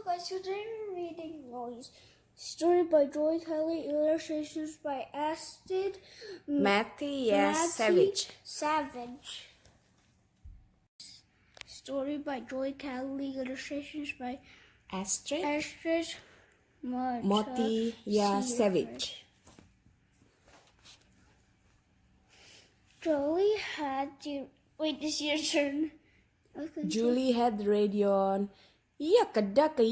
Guys, today we're reading Noise. Story by Joy Kelly, illustrations by Astrid Savage. Story by Joy Kelly, illustrations by Astrid Savage. Jolie had to wait. This your turn. Okay. Julie had the radio on. Yakka ducka,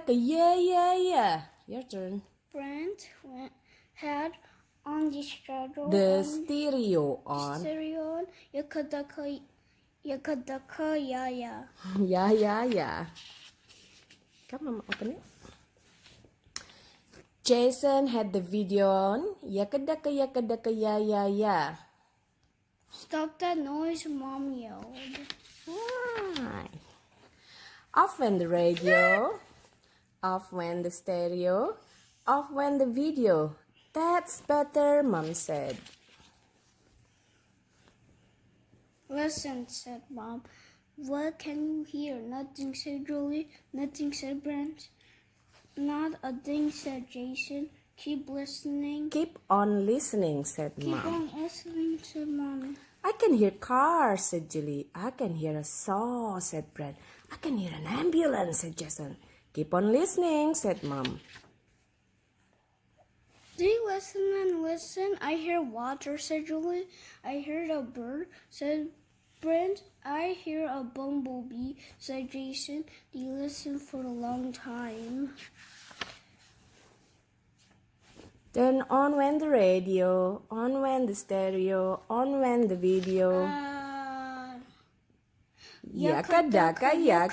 yeah. Your turn. Brent had on the stereo The on. stereo on. Stereo on. Yakadaka, yeah. Yeah. Come on, open it. Jason had the video on. Yakka ducka, yeah. Stop that noise, Mom yelled. Right. Off went the radio. Off went the stereo. Off went the video. That's better, Mom said. Listen, said Mom. What can you hear? Nothing, said Julie. Nothing, said Brent. Not a thing, said Jason. Keep listening. Keep on listening, said Keep Mom. on listening, said Mommy. I can hear cars, said Julie. I can hear a saw, said Brent. I can hear an ambulance, said Jason. Keep on listening, said Mom. They listen and listen. I hear water, said Julie. I heard a bird, said Brent. I hear a bumblebee, said Jason. They listened for a long time. Then on went the radio, on went the stereo, on went the video. Yakka ducka, yeah.